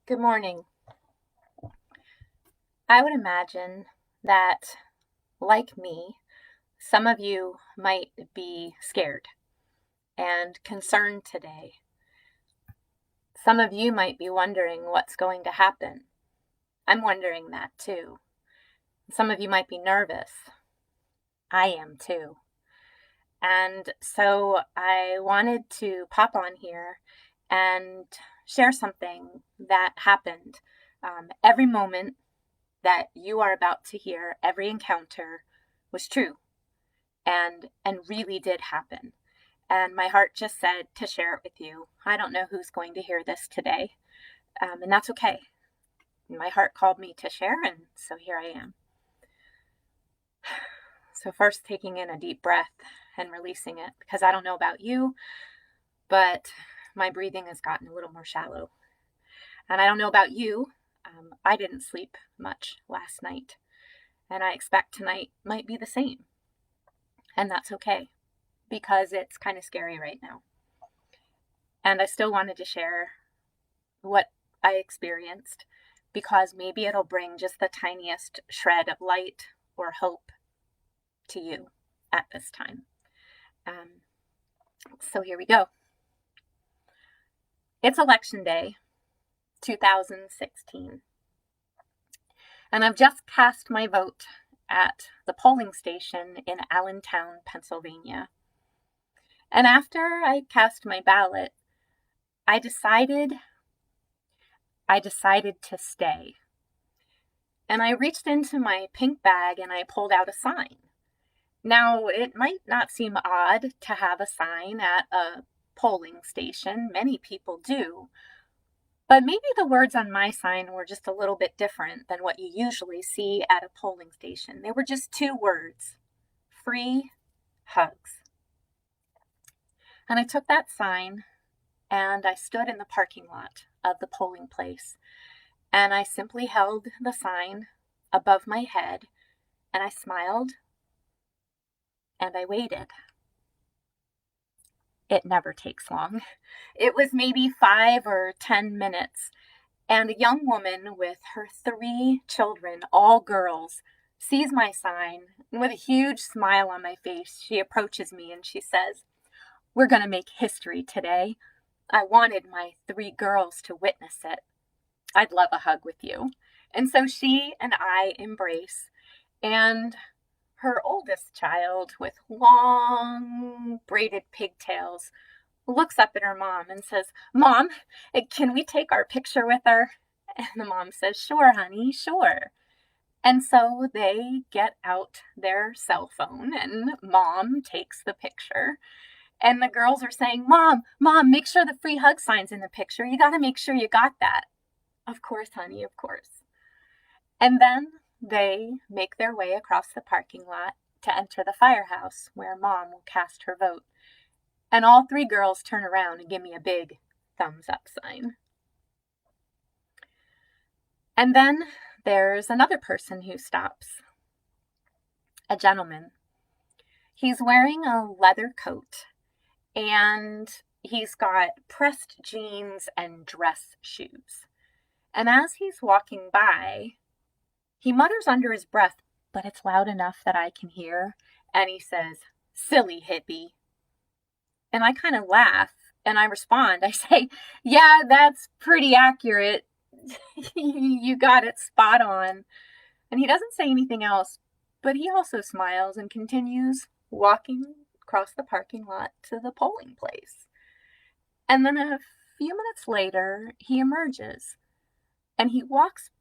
Good morning. I would imagine that, like me, some of you might be scared and concerned today. Some of you might be wondering what's going to happen. I'm wondering that too. Some of you might be nervous. I am too. And so I wanted to pop on here and share something that happened. Every moment that you are about to hear, every encounter was true and really did happen. And my heart just said to share it with you. I don't know who's going to hear this today, and that's okay. My heart called me to share, and so here I am. So, first, taking in a deep breath and releasing it, because I don't know about you, but my breathing has gotten a little more shallow. And I don't know about you, I didn't sleep much last night, and I expect tonight might be the same. And that's okay, because it's kind of scary right now. And I still wanted to share what I experienced because maybe it'll bring just the tiniest shred of light or hope to you at this time. So here we go. It's election day, 2016. And I've just cast my vote at the polling station in Allentown, Pennsylvania. And after I cast my ballot, I decided to stay. And I reached into my pink bag and I pulled out a sign. Now, it might not seem odd to have a sign at a polling station. Many people do. But maybe the words on my sign were just a little bit different than what you usually see at a polling station. They were just two words: free hugs. And I took that sign and I stood in the parking lot of the polling place. And I simply held the sign above my head and I smiled and I waited. It never takes long. It was maybe 5 or 10 minutes, and a young woman with her 3 children, all girls, sees my sign, and with a huge smile on my face, she approaches me and she says, "We're going to make history today. I wanted my 3 girls to witness it. I'd love a hug with you." And so she and I embrace, and her oldest child, with long braided pigtails, looks up at her mom and says, "Mom, can we take our picture with her?" And the mom says, "Sure, honey, sure." And so they get out their cell phone and mom takes the picture. And the girls are saying, "Mom, make sure the free hug sign's in the picture. You got to make sure you got that." "Of course, honey, of course." And then they make their way across the parking lot to enter the firehouse where mom will cast her vote. And all 3 girls turn around and give me a big thumbs up sign. And then there's another person who stops. A gentleman. He's wearing a leather coat and he's got pressed jeans and dress shoes. And as he's walking by, he mutters under his breath, but it's loud enough that I can hear, and he says, "Silly hippie." And I kind of laugh and I respond. I say, "Yeah, that's pretty accurate. You got it spot on." And he doesn't say anything else, but he also smiles and continues walking across the parking lot to the polling place. And then a few minutes later, he emerges and he walks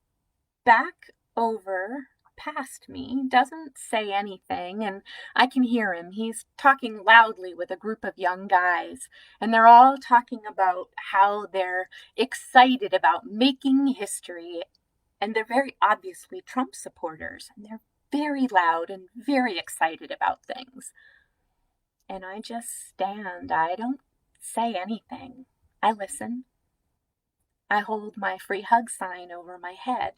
back over past me, doesn't say anything, and I can hear him. He's talking loudly with a group of young guys, and they're all talking about how they're excited about making history, and they're very obviously Trump supporters, and they're very loud and very excited about things. And I just stand. I don't say anything. I listen. I hold my free hug sign over my head.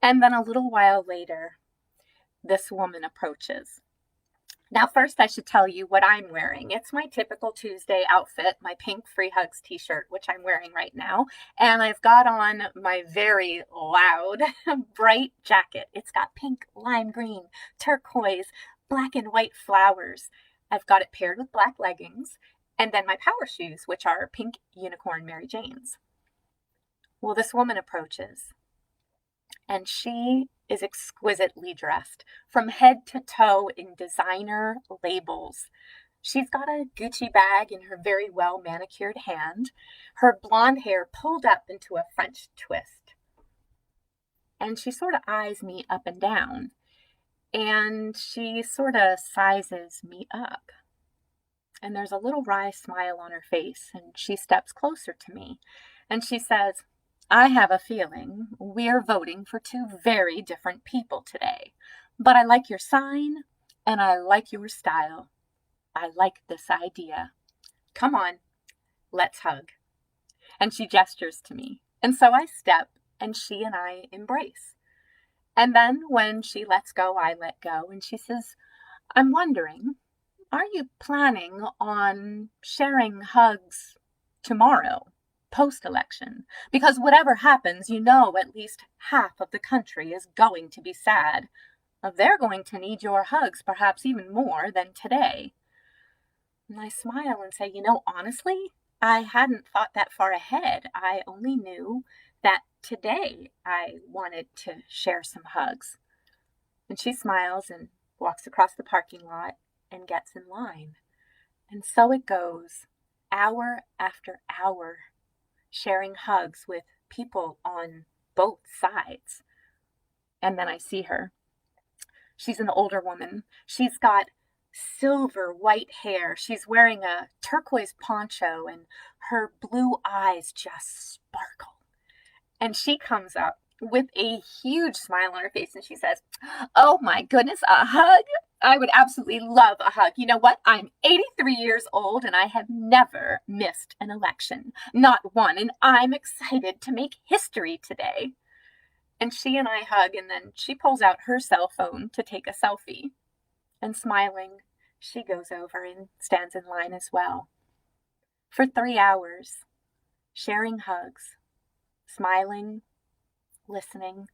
And then a little while later, this woman approaches. Now, first, I should tell you what I'm wearing. It's my typical Tuesday outfit, my pink Free Hugs t-shirt, which I'm wearing right now. And I've got on my very loud, bright jacket. It's got pink, lime green, turquoise, black and white flowers. I've got it paired with black leggings, and then my power shoes, which are pink unicorn Mary Janes. Well, this woman approaches, and she is exquisitely dressed from head to toe in designer labels. She's got a Gucci bag in her very well manicured hand, her blonde hair pulled up into a French twist. And she sort of eyes me up and down, and she sort of sizes me up. And there's a little wry smile on her face, and she steps closer to me, and she says, I have a feeling we're voting for two very different people today, but I like your sign and I like your style. I like this idea. Come on, let's hug. And she gestures to me. And so I step and she and I embrace. And then when she lets go, I let go. And she says, I'm wondering, are you planning on sharing hugs tomorrow? Post-election, because whatever happens, at least half of the country is going to be sad. They're going to need your hugs perhaps even more than today. And I smile and say, honestly, I hadn't thought that far ahead. I only knew that today I wanted to share some hugs. And she smiles and walks across the parking lot and gets in line. And so it goes, hour after hour, sharing hugs with people on both sides. And then I see her. She's an older woman. She's got silver white hair. She's wearing a turquoise poncho and her blue eyes just sparkle. And she comes up with a huge smile on her face and she says, oh my goodness, a hug? I would absolutely love a hug. You know what? I'm 83 years old and I have never missed an election. Not one. And I'm excited to make history today. And she and I hug, and then she pulls out her cell phone to take a selfie. And smiling, she goes over and stands in line as well. For 3 hours, sharing hugs, smiling, listening,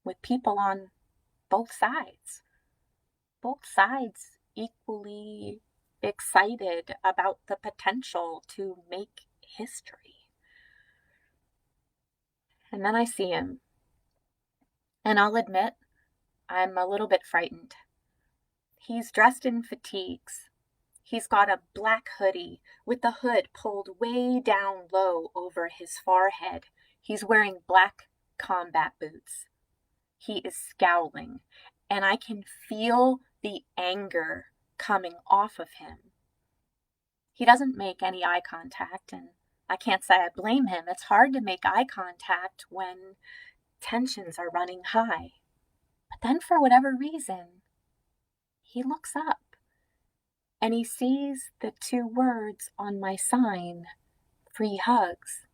with people on both sides. Both sides equally excited about the potential to make history. And then I see him. And I'll admit, I'm a little bit frightened. He's dressed in fatigues. He's got a black hoodie with the hood pulled way down low over his forehead. He's wearing black combat boots. He is scowling, and I can feel the anger coming off of him. He doesn't make any eye contact, and I can't say I blame him. It's hard to make eye contact when tensions are running high. But then for whatever reason, he looks up and he sees the 2 words on my sign, free hugs.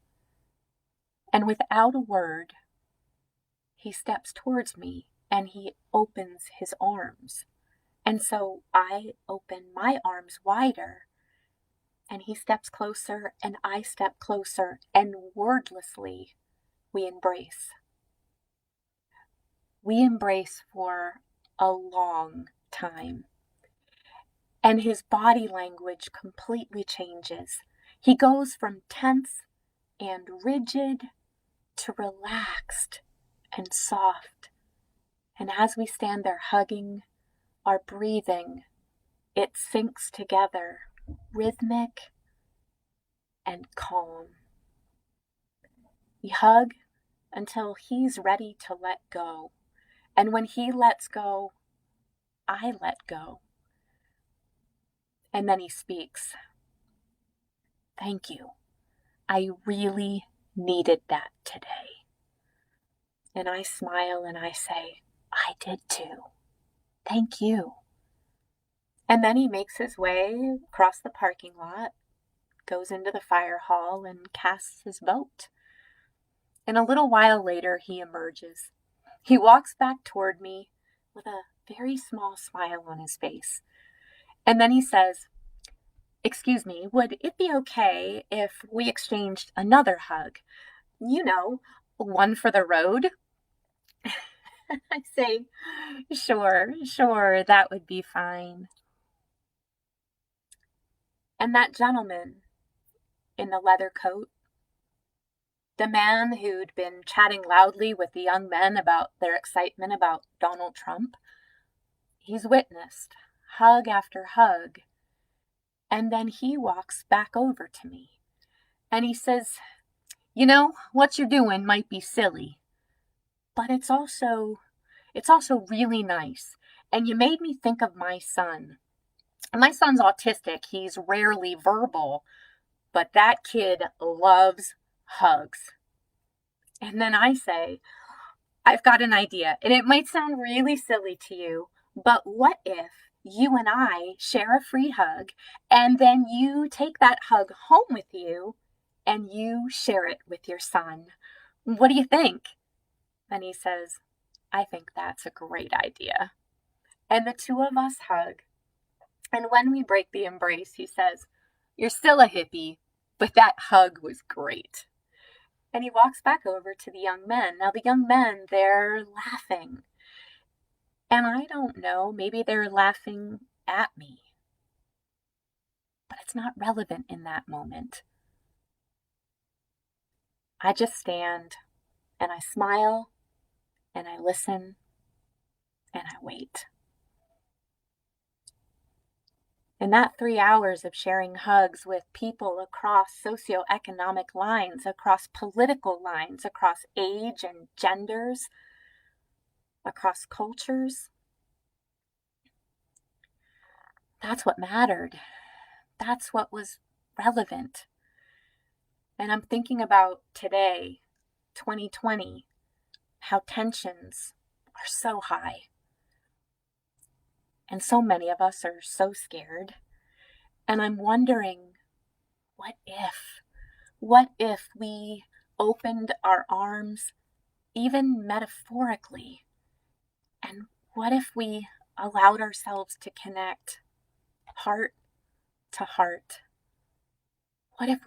And without a word, he steps towards me and he opens his arms. And so I open my arms wider, and he steps closer and I step closer, and wordlessly we embrace. We embrace for a long time. And his body language completely changes. He goes from tense and rigid to relaxed and soft. And as we stand there hugging, our breathing, it sinks together, rhythmic and calm. We hug until he's ready to let go. And when he lets go, I let go. And then he speaks. Thank you. I really needed that today. And I smile and I say, I did too. Thank you. And then he makes his way across the parking lot, goes into the fire hall, and casts his vote. And a little while later, he emerges. He walks back toward me with a very small smile on his face. And then he says, "Excuse me, would it be okay if we exchanged another hug? You know, one for the road?" I say, sure, that would be fine. And that gentleman in the leather coat, the man who'd been chatting loudly with the young men about their excitement about Donald Trump, he's witnessed hug after hug. And then he walks back over to me and he says, "You know, what you're doing might be silly, but it's also really nice. And you made me think of my son. My son's autistic. He's rarely verbal, but that kid loves hugs." And then I say, "I've got an idea, and it might sound really silly to you, but what if you and I share a free hug, and then you take that hug home with you, and you share it with your son? What do you think?" And he says, "I think that's a great idea." And the two of us hug. And when we break the embrace, he says, "You're still a hippie, but that hug was great." And he walks back over to the young men. Now, the young men, they're laughing. And I don't know, maybe they're laughing at me. But it's not relevant in that moment. I just stand and I smile and I listen and I wait. In that 3 hours of sharing hugs with people across socioeconomic lines, across political lines, across age and genders, across cultures, that's what mattered. That's what was relevant. And I'm thinking about today, 2020, how tensions are so high. And so many of us are so scared. And I'm wondering, what if? What if we opened our arms, even metaphorically? And what if we allowed ourselves to connect heart to heart? What if we